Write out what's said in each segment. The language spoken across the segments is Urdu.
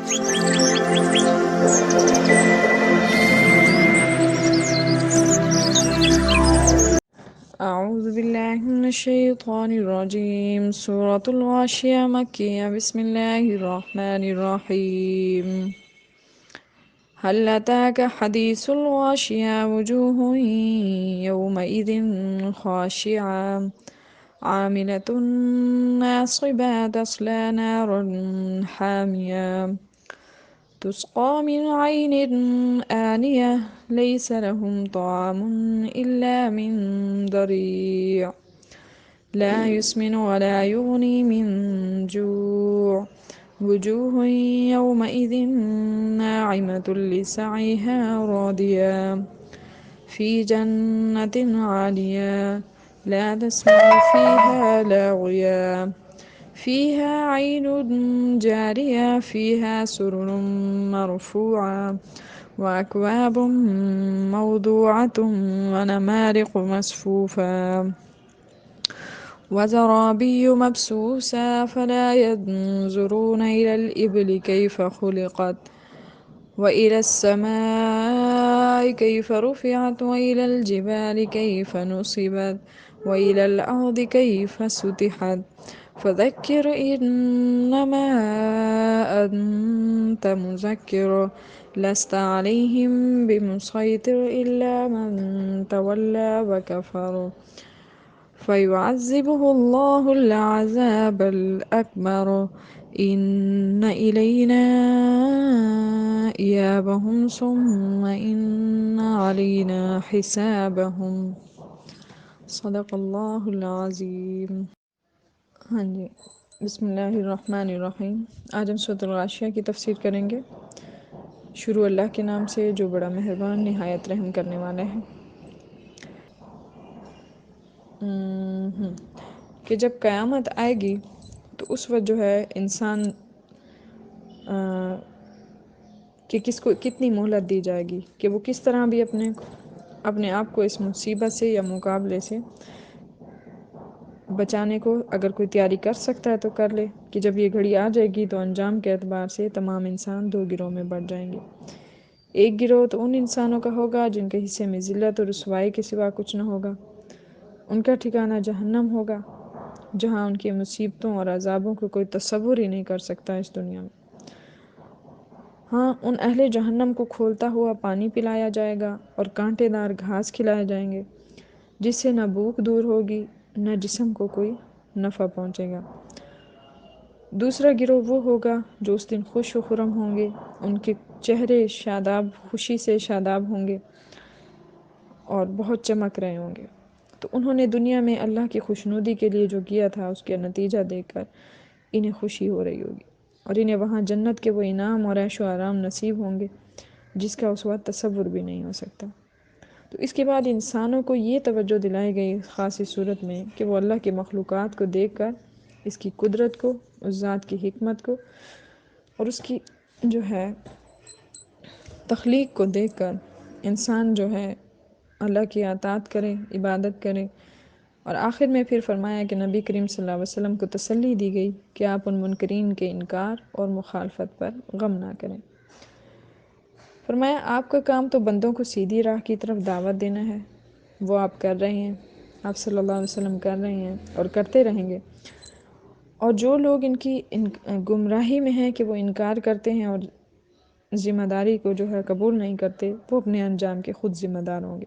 أعوذ بالله من الشيطان الرجيم. سورة الغاشية مكية. بسم الله الرحمن الرحيم. هل أتاك حديث الغاشية؟ وجوه يومئذ خاشعة عاملة ناصبة تصلى نارا حامية تسقى من عين آنية ليس لهم طعام إلا من ضريع لا يسمن ولا يغني من جوع وجوه يومئذ ناعمة لسعيها راضية في جنة عالية لا تسمع فيها لاغيا فيها عين جارية فيها سرر مرفوعة وأكواب موضوعة ونمارق مصفوفة وزرابي مبسوسة فلا ينظرون إلى الإبل كيف خلقت وإلى السماء كيف رفعت وإلى الجبال كيف نصبت وإلى الأرض كيف سطحت فذكر إنما أنت مذكر لست عليهم بمسيطر إلا من تولى وكفر فيعذبه الله العذاب الأكبر إن إلينا إيابهم ثم إن علينا حسابهم. صدق اللہ العظیم. ہاں جی، بسم اللہ الرحمن الرحیم. آج ہم سورۃ الغاشیہ کی تفسیر کریں گے. شروع اللہ کے نام سے جو بڑا مہربان نہایت رحم کرنے والا ہے. کہ جب قیامت آئے گی تو اس وقت جو ہے انسان کہ کس کو کتنی مہلت دی جائے گی کہ وہ کس طرح بھی اپنے آپ کو اس مصیبت سے یا مقابلے سے بچانے کو اگر کوئی تیاری کر سکتا ہے تو کر لے. کہ جب یہ گھڑی آ جائے گی تو انجام کے اعتبار سے تمام انسان دو گروہ میں بٹ جائیں گے. ایک گروہ تو ان انسانوں کا ہوگا جن کے حصے میں ذلت اور رسوائی کے سوا کچھ نہ ہوگا. ان کا ٹھکانہ جہنم ہوگا جہاں ان کی مصیبتوں اور عذابوں کو کوئی تصور ہی نہیں کر سکتا اس دنیا میں. ہاں، ان اہل جہنم کو کھولتا ہوا پانی پلایا جائے گا اور کانٹے دار گھاس کھلائے جائیں گے جس سے نہ بھوک دور ہوگی نہ جسم کو کوئی نفع پہنچے گا. دوسرا گروہ وہ ہوگا جو اس دن خوش و خرم ہوں گے. ان کے چہرے خوشی سے شاداب ہوں گے اور بہت چمک رہے ہوں گے. تو انہوں نے دنیا میں اللہ کی خوشنودی کے لیے جو کیا تھا اس کا نتیجہ دیکھ کر انہیں خوشی ہو رہی ہوگی اور انہیں وہاں جنت کے وہ انعام اور عیش و آرام نصیب ہوں گے جس کا اس وقت تصور بھی نہیں ہو سکتا. تو اس کے بعد انسانوں کو یہ توجہ دلائی گئی خاصی صورت میں کہ وہ اللہ کی مخلوقات کو دیکھ کر اس کی قدرت کو، اس ذات کی حکمت کو اور اس کی جو ہے تخلیق کو دیکھ کر انسان جو ہے اللہ کی اطاعت کرے، عبادت کرے. اور آخر میں پھر فرمایا کہ نبی کریم صلی اللہ علیہ وسلم کو تسلی دی گئی کہ آپ ان منکرین کے انکار اور مخالفت پر غم نہ کریں. فرمایا آپ کا کام تو بندوں کو سیدھی راہ کی طرف دعوت دینا ہے. وہ آپ کر رہے ہیں، آپ صلی اللہ علیہ وسلم کر رہے ہیں اور کرتے رہیں گے. اور جو لوگ ان کی گمراہی میں ہیں کہ وہ انکار کرتے ہیں اور ذمہ داری کو جو ہے قبول نہیں کرتے، وہ اپنے انجام کے خود ذمہ دار ہوں گے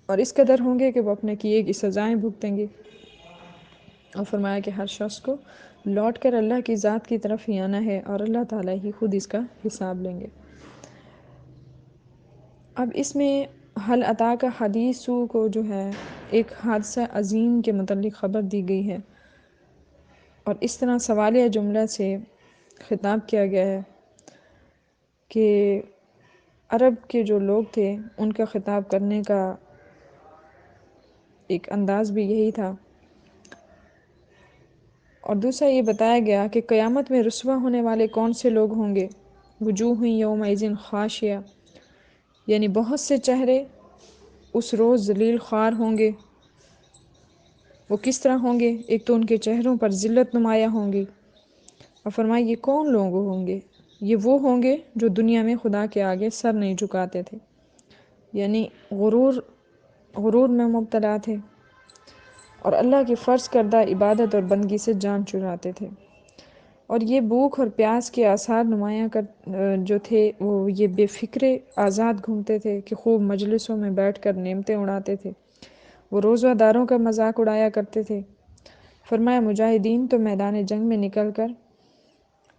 اور اس قدر ہوں گے کہ وہ اپنے کیے کی سزائیں بھگتیں گے. اور فرمایا کہ ہر شخص کو لوٹ کر اللہ کی ذات کی طرف ہی آنا ہے اور اللہ تعالیٰ ہی خود اس کا حساب لیں گے. اب اس میں حل عطا کا حدیثو کو جو ہے ایک حادثہ عظیم کے متعلق خبر دی گئی ہے اور اس طرح سوالیہ جملہ سے خطاب کیا گیا ہے کہ عرب کے جو لوگ تھے ان کا خطاب کرنے کا ایک انداز بھی یہی تھا. اور دوسرا یہ بتایا گیا کہ قیامت میں رسوا ہونے والے کون سے لوگ ہوں گے. وجوہ یومئذ خاشعہ، یعنی بہت سے چہرے اس روز ذلیل خوار ہوں گے. وہ کس طرح ہوں گے؟ ایک تو ان کے چہروں پر ذلت نمایاں ہوں گی اور فرمایا یہ کون لوگ ہوں گے؟ یہ وہ ہوں گے جو دنیا میں خدا کے آگے سر نہیں جھکاتے تھے، یعنی غرور میں مبتلا تھے اور اللہ کی فرض کردہ عبادت اور بندگی سے جان چراتے تھے، اور یہ بھوک اور پیاس کے آثار نمایاں جو تھے وہ یہ بے فکرے آزاد گھومتے تھے کہ خوب مجلسوں میں بیٹھ کر نعمتیں اڑاتے تھے، وہ روزہ داروں کا مذاق اڑایا کرتے تھے۔ فرمایا مجاہدین تو میدان جنگ میں نکل کر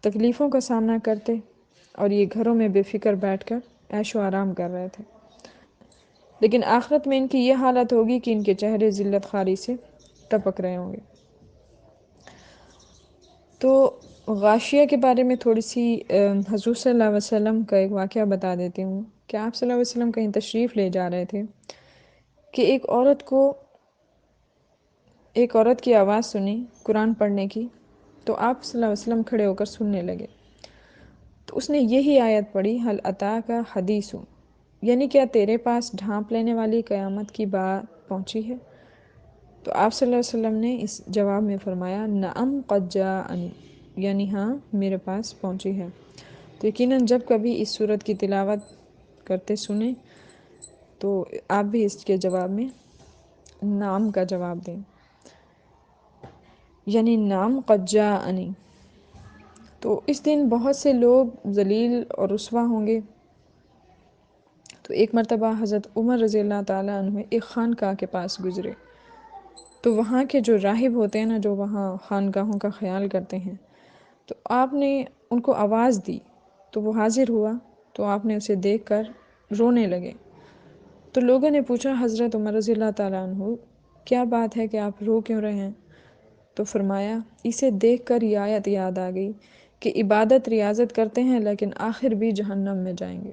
تکلیفوں کا سامنا کرتے اور یہ گھروں میں بے فکر بیٹھ کر عیش و آرام کر رہے تھے، لیکن آخرت میں ان کی یہ حالت ہوگی کہ ان کے چہرے ذلت خواری سے ٹپک رہے ہوں گے۔ تو غاشیہ کے بارے میں تھوڑی سی حضور صلی اللہ علیہ وسلم کا ایک واقعہ بتا دیتی ہوں کہ آپ صلی اللہ علیہ وسلم کہیں تشریف لے جا رہے تھے کہ ایک عورت کی آواز سنی قرآن پڑھنے کی، تو آپ صلی اللہ علیہ وسلم کھڑے ہو کر سننے لگے، تو اس نے یہی آیت پڑھی، حل اتاک حدیث، یعنی کیا تیرے پاس ڈھانپ لینے والی قیامت کی بات پہنچی ہے؟ تو آپ صلی اللہ علیہ وسلم نے اس جواب میں فرمایا نعم قد جاءنی، یعنی ہاں میرے پاس پہنچی ہے۔ تو یقیناً جب کبھی اس صورت کی تلاوت کرتے سنیں تو آپ بھی اس کے جواب میں نعم کا جواب دیں، یعنی نعم قد جاءنی۔ تو اس دن بہت سے لوگ ذلیل اور رسوا ہوں گے۔ تو ایک مرتبہ حضرت عمر رضی اللہ تعالیٰ عنہ ایک خانقاہ کے پاس گزرے، تو وہاں کے جو راہب ہوتے ہیں نا، جو وہاں خانقاہوں کا خیال کرتے ہیں، تو آپ نے ان کو آواز دی تو وہ حاضر ہوا، تو آپ نے اسے دیکھ کر رونے لگے۔ تو لوگوں نے پوچھا حضرت عمر رضی اللہ تعالیٰ عنہ کیا بات ہے کہ آپ رو کیوں رہے ہیں؟ تو فرمایا اسے دیکھ کر یہ آیت یاد آ گئی کہ عبادت ریاضت کرتے ہیں لیکن آخر بھی جہنم میں جائیں گے۔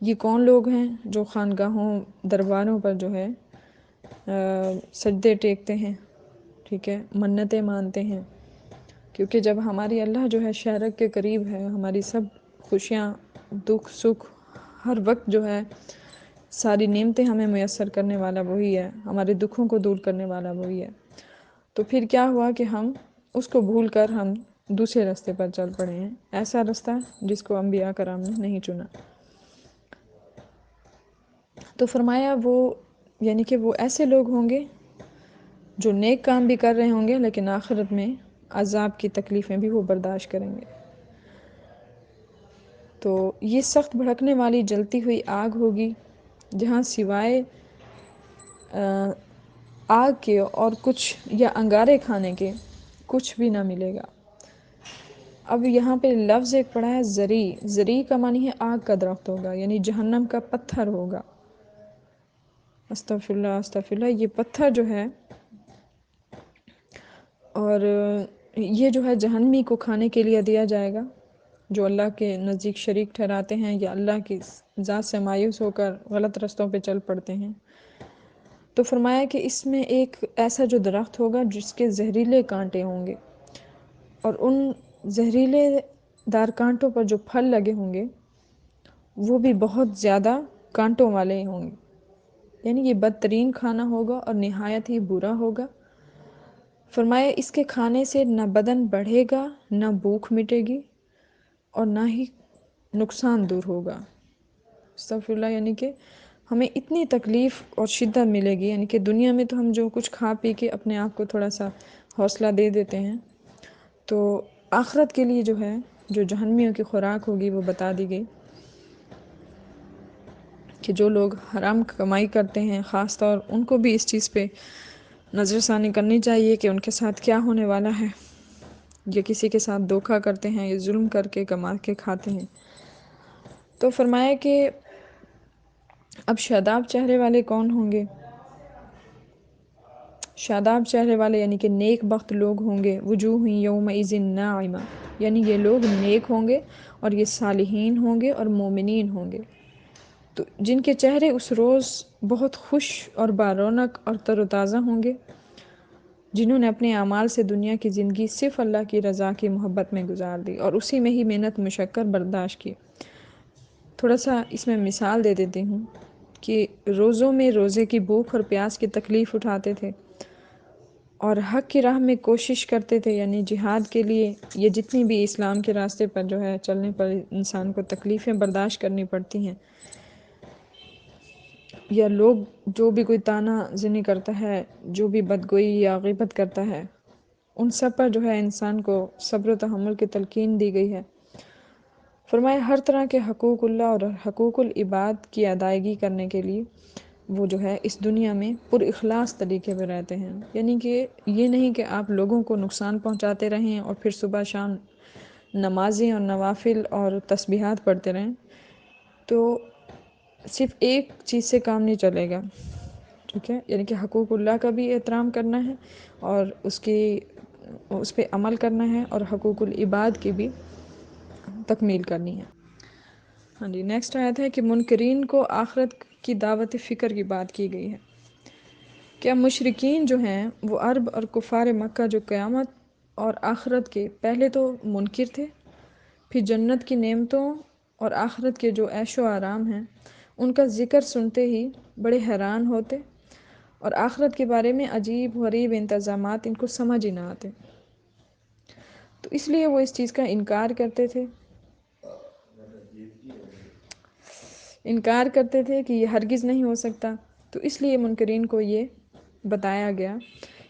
یہ کون لوگ ہیں جو خانقاہوں درباروں پر جو ہے سجدے ٹیکتے ہیں، ٹھیک ہے، منتیں مانتے ہیں، کیونکہ جب ہماری اللہ جو ہے شہرک کے قریب ہے، ہماری سب خوشیاں، دکھ، سکھ، ہر وقت جو ہے ساری نعمتیں ہمیں میسر کرنے والا وہی ہے، ہمارے دکھوں کو دور کرنے والا وہی ہے، تو پھر کیا ہوا کہ ہم اس کو بھول کر ہم دوسرے راستے پر چل پڑے ہیں، ایسا راستہ جس کو انبیاء کرام نے نہیں چنا۔ تو فرمایا وہ یعنی کہ وہ ایسے لوگ ہوں گے جو نیک کام بھی کر رہے ہوں گے لیکن آخرت میں عذاب کی تکلیفیں بھی وہ برداشت کریں گے۔ تو یہ سخت بھڑکنے والی جلتی ہوئی آگ ہوگی جہاں سوائے آگ کے اور کچھ یا انگارے کھانے کے کچھ بھی نہ ملے گا۔ اب یہاں پہ لفظ ایک پڑا ہے زری، زری کا معنی ہے آگ کا درخت ہوگا، یعنی جہنم کا پتھر ہوگا۔ استغفر اللہ استغفر اللہ، یہ پتھر جو ہے اور یہ جو ہے جہنمی کو کھانے کے لیے دیا جائے گا، جو اللہ کے نزدیک شریک ٹھہراتے ہیں یا اللہ کی ذات سے مایوس ہو کر غلط رستوں پہ چل پڑتے ہیں۔ تو فرمایا کہ اس میں ایک ایسا جو درخت ہوگا جس کے زہریلے کانٹے ہوں گے، اور ان زہریلے دار کانٹوں پر جو پھل لگے ہوں گے وہ بھی بہت زیادہ کانٹوں والے ہوں گے، یعنی یہ بدترین کھانا ہوگا اور نہایت ہی برا ہوگا۔ فرمایا اس کے کھانے سے نہ بدن بڑھے گا، نہ بھوک مٹے گی، اور نہ ہی نقصان دور ہوگا۔ استغفر اللہ، یعنی کہ ہمیں اتنی تکلیف اور شدت ملے گی، یعنی کہ دنیا میں تو ہم جو کچھ کھا پی کے اپنے آپ کو تھوڑا سا حوصلہ دے دیتے ہیں، تو آخرت کے لیے جو ہے جو جہنمیوں کی خوراک ہوگی وہ بتا دی گئی کہ جو لوگ حرام کمائی کرتے ہیں خاص طور ان کو بھی اس چیز پہ نظر ثانی کرنی چاہیے کہ ان کے ساتھ کیا ہونے والا ہے، یا کسی کے ساتھ دھوکہ کرتے ہیں یا ظلم کر کے کما کے کھاتے ہیں۔ تو فرمایا کہ اب شاداب چہرے والے کون ہوں گے؟ شاداب چہرے والے یعنی کہ نیک بخت لوگ ہوں گے، وجوہ یومئذ ناعمہ، یعنی یہ لوگ نیک ہوں گے اور یہ صالحین ہوں گے اور مومنین ہوں گے، تو جن کے چہرے اس روز بہت خوش اور بارونق اور تر و تازہ ہوں گے، جنہوں نے اپنے اعمال سے دنیا کی زندگی صرف اللہ کی رضا کی محبت میں گزار دی اور اسی میں ہی محنت مشقت برداشت کی۔ تھوڑا سا اس میں مثال دے دیتی ہوں کہ روزوں میں روزے کی بھوک اور پیاس کی تکلیف اٹھاتے تھے، اور حق کی راہ میں کوشش کرتے تھے، یعنی جہاد کے لیے، یہ جتنی بھی اسلام کے راستے پر جو ہے چلنے پر انسان کو تکلیفیں برداشت کرنی پڑتی ہیں، یا لوگ جو بھی کوئی طعنہ زنی کرتا ہے، جو بھی بدگوئی یا غیبت کرتا ہے، ان سب پر جو ہے انسان کو صبر و تحمل کی تلقین دی گئی ہے۔ فرمایا ہر طرح کے حقوق اللہ اور حقوق العباد کی ادائیگی کرنے کے لیے وہ جو ہے اس دنیا میں پر اخلاص طریقے پہ رہتے ہیں، یعنی کہ یہ نہیں کہ آپ لوگوں کو نقصان پہنچاتے رہیں اور پھر صبح شام نمازیں اور نوافل اور تسبیحات پڑھتے رہیں، تو صرف ایک چیز سے کام نہیں چلے گا، ٹھیک ہے، یعنی کہ حقوق اللہ کا بھی احترام کرنا ہے اور اس پہ عمل کرنا ہے، اور حقوق العباد کی بھی تکمیل کرنی ہے۔ ہاں جی، نیکسٹ آیت ہے کہ منکرین کو آخرت کی دعوت فکر کی بات کی گئی ہے۔ کیا مشرکین جو ہیں وہ عرب اور کفار مکہ جو قیامت اور آخرت کے پہلے تو منکر تھے، پھر جنت کی نعمتوں اور آخرت کے جو عیش و آرام ہیں ان کا ذکر سنتے ہی بڑے حیران ہوتے، اور آخرت کے بارے میں عجیب غریب انتظامات ان کو سمجھ ہی نہ آتے، تو اس لیے وہ اس چیز کا انکار کرتے تھے کہ یہ ہرگز نہیں ہو سکتا۔ تو اس لیے منکرین کو یہ بتایا گیا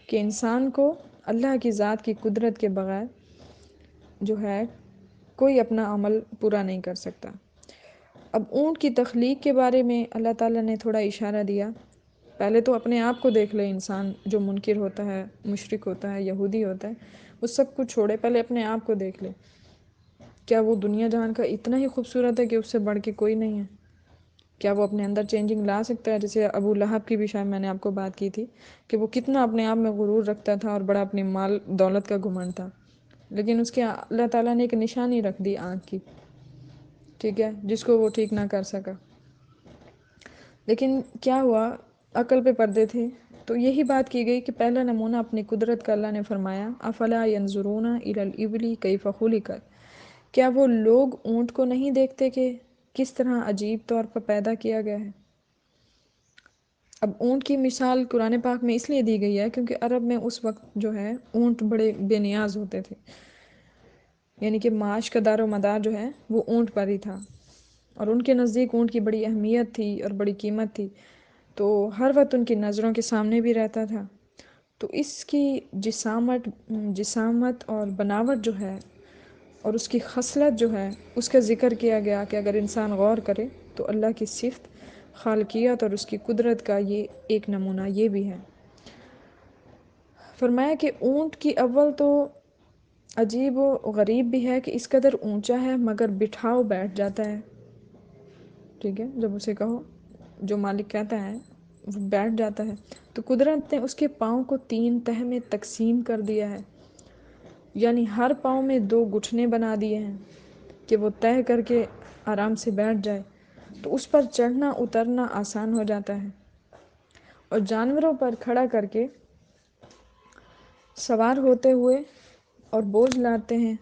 کہ انسان کو اللہ کی ذات کی قدرت کے بغیر جو ہے کوئی اپنا عمل پورا نہیں کر سکتا۔ اب اونٹ کی تخلیق کے بارے میں اللہ تعالیٰ نے تھوڑا اشارہ دیا۔ پہلے تو اپنے آپ کو دیکھ لے، انسان جو منکر ہوتا ہے، مشرک ہوتا ہے، یہودی ہوتا ہے، وہ سب کچھ چھوڑے، پہلے اپنے آپ کو دیکھ لے، کیا وہ دنیا جہان کا اتنا ہی خوبصورت ہے کہ اس سے بڑھ کے کوئی نہیں ہے؟ کیا وہ اپنے اندر چینجنگ لا سکتا ہے؟ جیسے ابو لہب کی بھی شاید میں نے آپ کو بات کی تھی کہ وہ کتنا اپنے آپ میں غرور رکھتا تھا اور بڑا اپنی مال دولت کا گھمنڈ تھا، لیکن اس کے اللہ تعالیٰ نے ایک نشانی رکھ دی آنکھ کی، ٹھیک ہے، جس کو وہ ٹھیک نہ کر سکا۔ لیکن کیا ہوا، عقل پہ پردے تھے، تو یہی بات کی گئی کہ پہلا نمونہ اپنی قدرت کا اللہ نے فرمایا افلا ینظرون الی الابل کیف خلقت، کیا وہ لوگ اونٹ کو نہیں دیکھتے کہ کس طرح عجیب طور پر پیدا کیا گیا ہے؟ اب اونٹ کی مثال قرآن پاک میں اس لیے دی گئی ہے کیونکہ عرب میں اس وقت جو ہے اونٹ بڑے بے نیاز ہوتے تھے، یعنی کہ معاش کا دار و مدار جو ہے وہ اونٹ پر ہی تھا، اور ان کے نزدیک اونٹ کی بڑی اہمیت تھی اور بڑی قیمت تھی، تو ہر وقت ان کی نظروں کے سامنے بھی رہتا تھا۔ تو اس کی جسامت اور بناوٹ جو ہے اور اس کی خصلت جو ہے اس کا ذکر کیا گیا کہ اگر انسان غور کرے تو اللہ کی صفت، خالقیت اور اس کی قدرت کا یہ ایک نمونہ یہ بھی ہے۔ فرمایا کہ اونٹ کی اول تو عجیب و غریب بھی ہے کہ اس قدر اونچا ہے مگر بٹھاؤ بیٹھ جاتا ہے، ٹھیک ہے، جب اسے کہو، جو مالک کہتا ہے وہ بیٹھ جاتا ہے، تو قدرت نے اس کے پاؤں کو 3 تہہ میں تقسیم کر دیا ہے، یعنی ہر پاؤں میں 2 گھٹنے بنا دیے ہیں کہ وہ طے کر کے آرام سے بیٹھ جائے، تو اس پر چڑھنا اترنا آسان ہو جاتا ہے، اور جانوروں پر کھڑا کر کے سوار ہوتے ہوئے اور بوجھ لاتے ہیں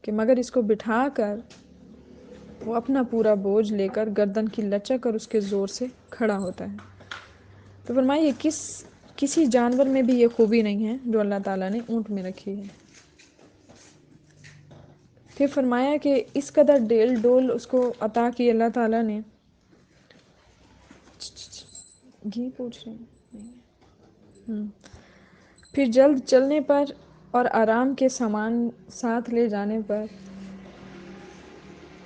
کہ مگر اس کو بٹھا کر وہ اپنا پورا بوجھ لے کر گردن کی لچک اور اس کے زور سے کھڑا ہوتا ہے۔ تو فرمایا یہ کسی جانور میں بھی یہ خوبی نہیں ہے جو اللہ تعالیٰ نے اونٹ میں رکھی ہے۔ پھر فرمایا کہ اس قدر ڈیل ڈول اس کو عطا کی اللہ تعالیٰ نے، گھی پوچھ رہے ہیں، پھر جلد چلنے پر اور آرام کے سامان ساتھ لے جانے پر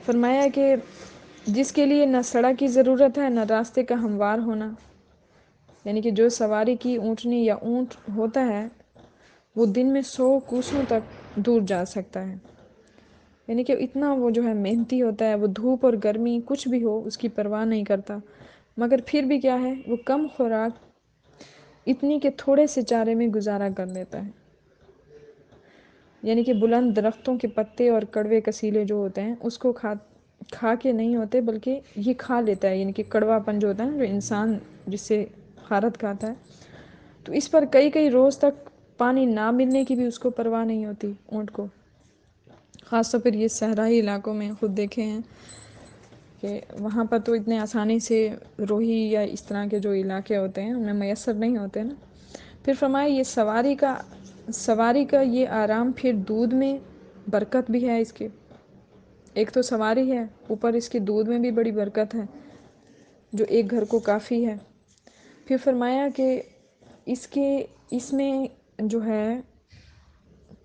فرمایا کہ جس کے لیے نہ سڑک کی ضرورت ہے نہ راستے کا ہموار ہونا، یعنی کہ جو سواری کی اونٹنی یا اونٹ ہوتا ہے وہ دن میں 100 کوسوں تک دور جا سکتا ہے، یعنی کہ اتنا وہ جو ہے محنتی ہوتا ہے، وہ دھوپ اور گرمی کچھ بھی ہو اس کی پرواہ نہیں کرتا، مگر پھر بھی کیا ہے، وہ کم خوراک اتنی کہ تھوڑے سے چارے میں گزارا کر لیتا ہے، یعنی کہ بلند درختوں کے پتے اور کڑوے کسیلے جو ہوتے ہیں اس کو کھا کے نہیں ہوتے بلکہ یہ کھا لیتا ہے، یعنی کہ کڑوا پن جو ہوتا ہے نا، جو انسان جس سے خارت کھاتا ہے، تو اس پر کئی کئی روز تک پانی نہ ملنے کی بھی اس کو پرواہ نہیں ہوتی اونٹ کو، خاص طور پر یہ صحرائی علاقوں میں خود دیکھے ہیں کہ وہاں پر تو اتنے آسانی سے روہی یا اس طرح کے جو علاقے ہوتے ہیں ان میں میسر نہیں ہوتے نا، پھر فرمایا یہ سواری کا یہ آرام، پھر دودھ میں برکت بھی ہے اس کے، ایک تو سواری ہے، اوپر اس کے دودھ میں بھی بڑی برکت ہے جو ایک گھر کو کافی ہے۔ پھر فرمایا کہ اس میں جو ہے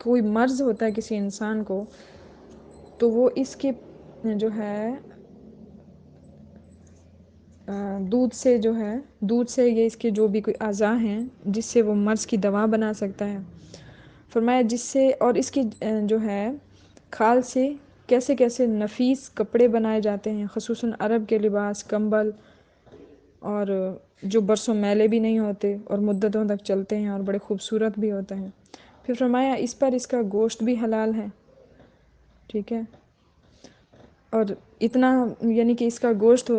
کوئی مرض ہوتا ہے کسی انسان کو تو وہ اس کے جو ہے دودھ سے یہ اس کے جو بھی کوئی اعضاء ہیں جس سے وہ مرض کی دوا بنا سکتا ہے۔ فرمایا جس سے، اور اس کی جو ہے کھال سے کیسے کیسے نفیس کپڑے بنائے جاتے ہیں، خصوصاً عرب کے لباس، کمبل، اور جو برسوں میلے بھی نہیں ہوتے اور مدتوں تک چلتے ہیں اور بڑے خوبصورت بھی ہوتے ہیں۔ پھر فرمایا اس کا گوشت بھی حلال ہے، ٹھیک ہے، اور اتنا یعنی کہ اس کا گوشت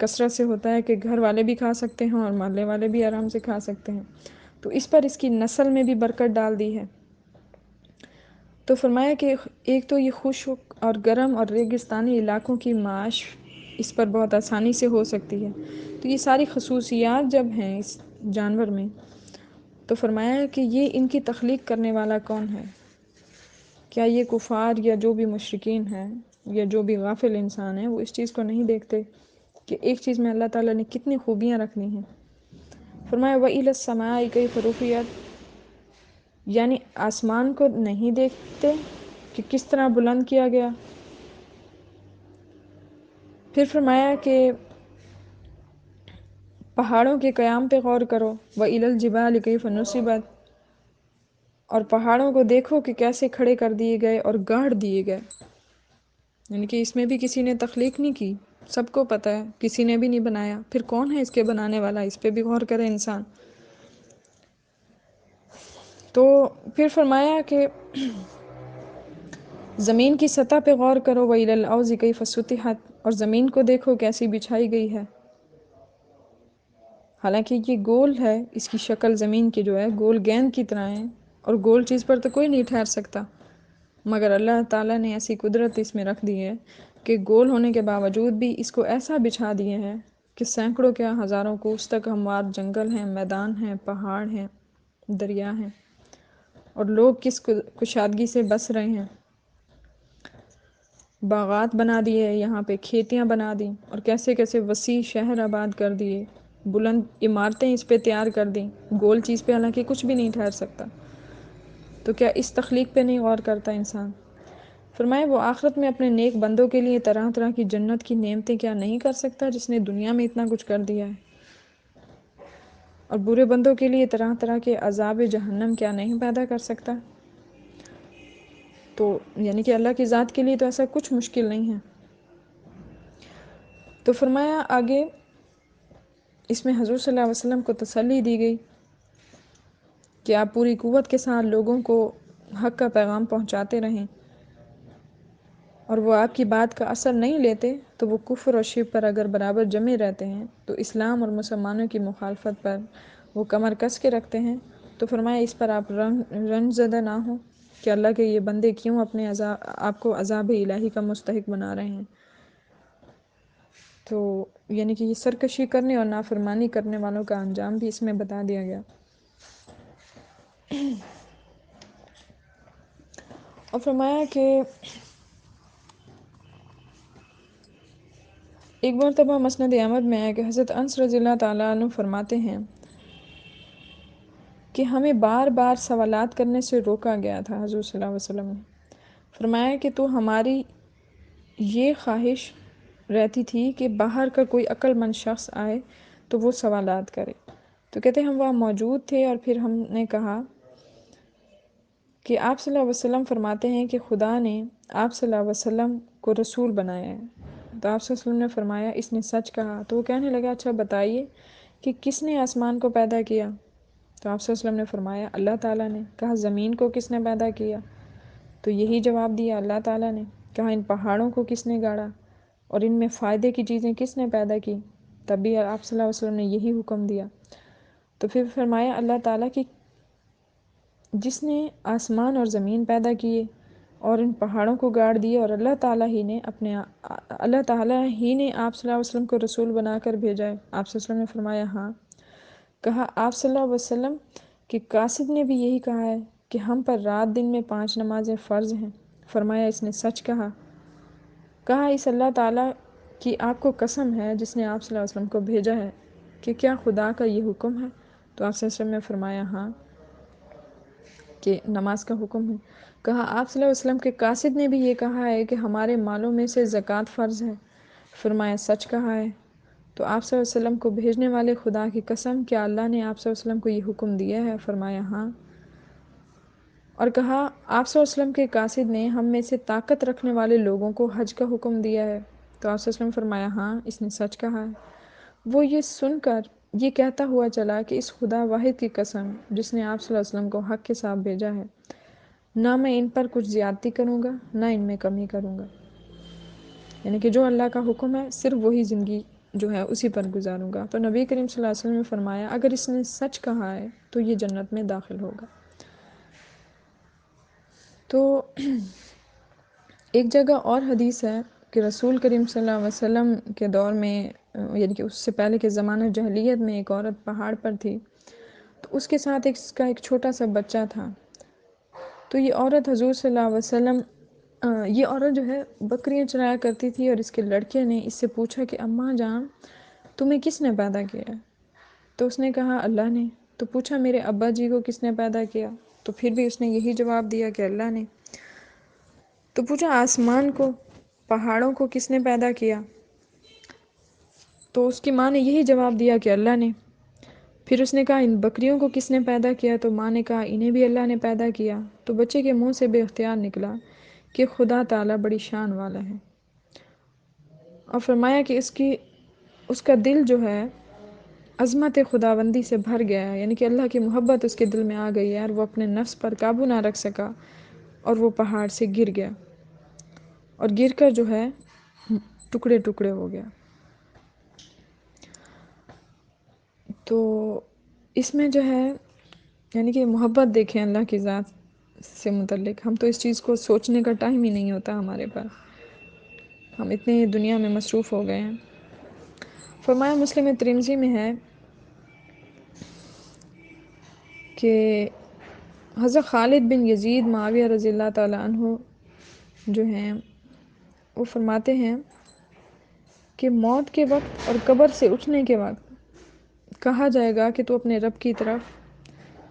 کثرت سے ہوتا ہے کہ گھر والے بھی کھا سکتے ہیں اور محلے والے بھی آرام سے کھا سکتے ہیں۔ تو اس کی نسل میں بھی برکت ڈال دی ہے۔ تو فرمایا کہ ایک تو یہ خشک اور گرم اور ریگستانی علاقوں کی معاش اس پر بہت آسانی سے ہو سکتی ہے۔ تو یہ ساری خصوصیات جب ہیں اس جانور میں، تو فرمایا کہ یہ ان کی تخلیق کرنے والا کون ہے؟ کیا یہ کفار یا جو بھی مشرکین ہیں یا جو بھی غافل انسان ہیں وہ اس چیز کو نہیں دیکھتے کہ ایک چیز میں اللہ تعالیٰ نے کتنی خوبیاں رکھنی ہیں؟ فرمایا وَإِلَى السَّمَاءِ كَيْفَ رُفِعَتْ، یعنی آسمان کو نہیں دیکھتے کہ کس طرح بلند کیا گیا۔ پھر فرمایا کہ پہاڑوں کے قیام پہ غور کرو، وَإِلَى الْجِبَالِ كَيْفَ نُصِبَتْ، اور پہاڑوں کو دیکھو کہ کیسے کھڑے کر دیے گئے اور گاڑ دیے گئے، یعنی کہ اس میں بھی کسی نے تخلیق نہیں کی، سب کو پتہ ہے کسی نے بھی نہیں بنایا، پھر کون ہے اس کے بنانے والا؟ اس پہ بھی غور کرے انسان۔ تو پھر فرمایا کہ زمین کی سطح پہ غور کرو، وَإِلَى الْأَرْضِ كَيْفَ سُطِحَتْ، اور زمین کو دیکھو کیسی بچھائی گئی ہے۔ حالانکہ یہ گول ہے، اس کی شکل زمین کی جو ہے گول گیند کی طرح ہے، اور گول چیز پر تو کوئی نہیں ٹھہر سکتا، مگر اللہ تعالیٰ نے ایسی قدرت اس میں رکھ دی ہے کہ گول ہونے کے باوجود بھی اس کو ایسا بچھا دیے ہیں کہ سینکڑوں کیا ہزاروں کوس تک ہموار جنگل ہیں، میدان ہیں، پہاڑ ہیں، دریا ہیں، اور لوگ کس کشادگی سے بس رہے ہیں۔ باغات بنا دیے، یہاں پہ کھیتیاں بنا دیں، اور کیسے کیسے وسیع شہر آباد کر دیے، بلند عمارتیں اس پہ تیار کر دیں، گول چیز پہ حالانکہ کچھ بھی نہیں ٹھہر سکتا۔ تو کیا اس تخلیق پہ نہیں غور کرتا انسان؟ فرمایا وہ آخرت میں اپنے نیک بندوں کے لیے طرح طرح کی جنت کی نعمتیں کیا نہیں کر سکتا جس نے دنیا میں اتنا کچھ کر دیا ہے، اور برے بندوں کے لیے طرح طرح کے عذاب جہنم کیا نہیں پیدا کر سکتا؟ تو یعنی کہ اللہ کی ذات کے لیے تو ایسا کچھ مشکل نہیں ہے۔ تو فرمایا آگے اس میں حضور صلی اللہ علیہ وسلم کو تسلی دی گئی کہ آپ پوری قوت کے ساتھ لوگوں کو حق کا پیغام پہنچاتے رہیں، اور وہ آپ کی بات کا اثر نہیں لیتے تو وہ کفر اور شرک پر اگر برابر جمے رہتے ہیں تو اسلام اور مسلمانوں کی مخالفت پر وہ کمر کس کے رکھتے ہیں، تو فرمایا اس پر آپ رنج زدہ نہ ہوں کہ اللہ کے یہ بندے کیوں آپ کو عذاب الہی کا مستحق بنا رہے ہیں۔ تو یعنی کہ یہ سرکشی کرنے اور نافرمانی کرنے والوں کا انجام بھی اس میں بتا دیا گیا۔ اور فرمایا کہ ایک مرتبہ مسند احمد میں ہے کہ حضرت انس رضی اللہ تعالیٰ عنہ فرماتے ہیں کہ ہمیں بار بار سوالات کرنے سے روکا گیا تھا حضور صلی اللہ علیہ وسلم نے۔ فرمایا کہ تو ہماری یہ خواہش رہتی تھی کہ باہر کا کوئی عقل مند شخص آئے تو وہ سوالات کرے۔ تو کہتے ہیں ہم وہاں موجود تھے اور پھر ہم نے کہا کہ آپ صلی اللہ علیہ وسلم فرماتے ہیں کہ خدا نے آپ صلی اللہ علیہ وسلم کو رسول بنایا ہے۔ تو آپ صلی اللہ علیہ وسلم نے فرمایا اس نے سچ کہا۔ تو وہ کہنے لگا اچھا بتائیے کہ کس نے آسمان کو پیدا کیا؟ تو آپ صلی اللہ علیہ وسلم نے فرمایا اللہ تعالیٰ نے۔ کہا زمین کو کس نے پیدا کیا؟ تو یہی جواب دیا اللہ تعالیٰ نے۔ کہا ان پہاڑوں کو کس نے گاڑا اور ان میں فائدے کی چیزیں کس نے پیدا کی؟ تب بھی آپ صلی اللہ علیہ وسلم نے یہی حکم دیا۔ تو پھر فرمایا اللہ تعالیٰ کی جس نے آسمان اور زمین پیدا کیے اور ان پہاڑوں کو گاڑ دیے، اور اللہ تعالیٰ ہی نے آپ صلی اللہ علیہ وسلم کو رسول بنا کر بھیجا ہے۔ آپ صلی اللہ علیہ وسلم نے فرمایا ہاں۔ کہا آپ صلی اللہ علیہ وسلم کہ قاصد نے بھی یہی کہا ہے کہ ہم پر رات دن میں 5 نمازیں فرض ہیں۔ فرمایا اس نے سچ کہا۔ کہا اس اللہ تعالیٰ کی آپ کو قسم ہے جس نے آپ صلی اللہ علیہ وسلم کو بھیجا ہے کہ کیا خدا کا یہ حکم ہے؟ تو آپ صلی اللہ علیہ وسلم نے فرمایا ہاں، کہ نماز کا حکم ہے۔ کہا آپ صلی اللہ علیہ وسلم کے قاصد نے بھی یہ کہا ہے کہ ہمارے مالوں میں سے زکوٰۃ فرض ہے۔ فرمایا سچ کہا ہے۔ تو آپ صلی اللہ علیہ وسلم کو بھیجنے والے خدا کی قسم، کیا اللہ نے آپ صلی اللہ علیہ وسلم کو یہ حکم دیا ہے؟ فرمایا ہاں۔ اور کہا آپ صلی اللہ علیہ وسلم کے قاصد نے ہم میں سے طاقت رکھنے والے لوگوں کو حج کا حکم دیا ہے؟ تو آپ صلی اللہ علیہ وسلم فرمایا ہاں، اس نے سچ کہا ہے۔ وہ یہ سن کر یہ کہتا ہوا چلا کہ اس خدا واحد کی قسم جس نے آپ صلی اللہ علیہ وسلم کو حق کے ساتھ بھیجا ہے، نہ میں ان پر کچھ زیادتی کروں گا نہ ان میں کمی کروں گا، یعنی کہ جو اللہ کا حکم ہے صرف وہی زندگی جو ہے اسی پر گزاروں گا۔ تو نبی کریم صلی اللہ علیہ وسلم نے فرمایا اگر اس نے سچ کہا ہے تو یہ جنت میں داخل ہوگا۔ تو ایک جگہ اور حدیث ہے کہ رسول کریم صلی اللہ علیہ وسلم کے دور میں، یعنی کہ اس سے پہلے کے زمانہ جاہلیت میں، ایک عورت پہاڑ پر تھی، تو اس کے ساتھ اس کا ایک چھوٹا سا بچہ تھا۔ تو یہ عورت حضور صلی اللہ علیہ وسلم یہ عورت جو ہے بکریاں چرایا کرتی تھی، اور اس کے لڑکے نے اس سے پوچھا کہ اماں جان تمہیں کس نے پیدا کیا ہے؟ تو اس نے کہا اللہ نے۔ تو پوچھا میرے ابا جی کو کس نے پیدا کیا؟ تو پھر بھی اس نے یہی جواب دیا کہ اللہ نے۔ تو پوچھا آسمان کو، پہاڑوں کو کس نے پیدا کیا؟ تو اس کی ماں نے یہی جواب دیا کہ اللہ نے۔ پھر اس نے کہا ان بکریوں کو کس نے پیدا کیا؟ تو ماں نے کہا انہیں بھی اللہ نے پیدا کیا۔ تو بچے کے منہ سے بے اختیار نکلا کہ خدا تعالیٰ بڑی شان والا ہے، اور فرمایا کہ اس کا دل جو ہے عظمت خداوندی سے بھر گیا ہے، یعنی کہ اللہ کی محبت اس کے دل میں آ گئی ہے، اور وہ اپنے نفس پر قابو نہ رکھ سکا اور وہ پہاڑ سے گر گیا، اور گر کر جو ہے ٹکڑے ٹکڑے ہو گیا۔ تو اس میں جو ہے یعنی کہ محبت دیکھیں اللہ کی ذات سے متعلق، ہم تو اس چیز کو سوچنے کا ٹائم ہی نہیں ہوتا ہمارے پاس، ہم اتنے دنیا میں مصروف ہو گئے ہیں۔ فرمایا مسلم ترمذی میں ہے کہ حضرت خالد بن یزید معاویہ رضی اللہ تعالیٰ عنہ جو ہیں وہ فرماتے ہیں کہ موت کے وقت اور قبر سے اٹھنے کے وقت کہا جائے گا کہ تو اپنے رب کی طرف،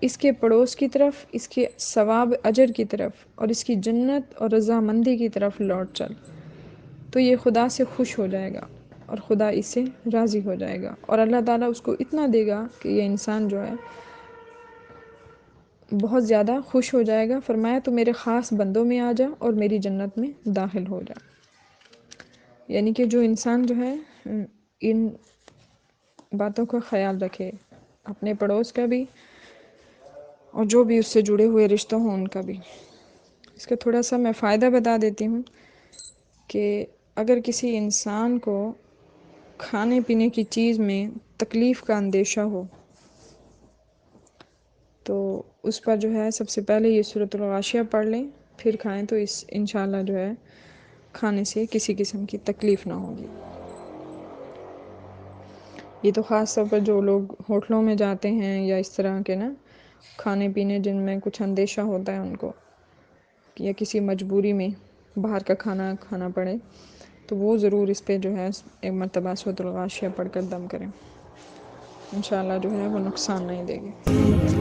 اس کے پڑوس کی طرف، اس کے ثواب اجر کی طرف اور اس کی جنت اور رضامندی کی طرف لوٹ چل، تو یہ خدا سے خوش ہو جائے گا اور خدا اس سے راضی ہو جائے گا، اور اللہ تعالیٰ اس کو اتنا دے گا کہ یہ انسان جو ہے بہت زیادہ خوش ہو جائے گا۔ فرمایا تو میرے خاص بندوں میں آ جا اور میری جنت میں داخل ہو جا۔ یعنی کہ جو انسان جو ہے ان باتوں کا خیال رکھے، اپنے پڑوس کا بھی اور جو بھی اس سے جڑے ہوئے رشتوں ہوں ان کا بھی۔ اس کا تھوڑا سا میں فائدہ بتا دیتی ہوں کہ اگر کسی انسان کو کھانے پینے کی چیز میں تکلیف کا اندیشہ ہو تو اس پر جو ہے سب سے پہلے یہ سورۃ الغاشیہ پڑھ لیں، پھر کھائیں تو اس انشاءاللہ جو ہے کھانے سے کسی قسم کی تکلیف نہ ہوگی۔ یہ تو خاص طور پر جو لوگ ہوٹلوں میں جاتے ہیں یا اس طرح کے نا کھانے پینے جن میں کچھ اندیشہ ہوتا ہے ان کو، یا کسی مجبوری میں باہر کا کھانا کھانا پڑے، تو وہ ضرور اس پہ جو ہے ایک مرتبہ سورۃ الغاشیہ پڑھ کر دم کریں، انشاءاللہ جو ہے وہ نقصان نہیں دے گی۔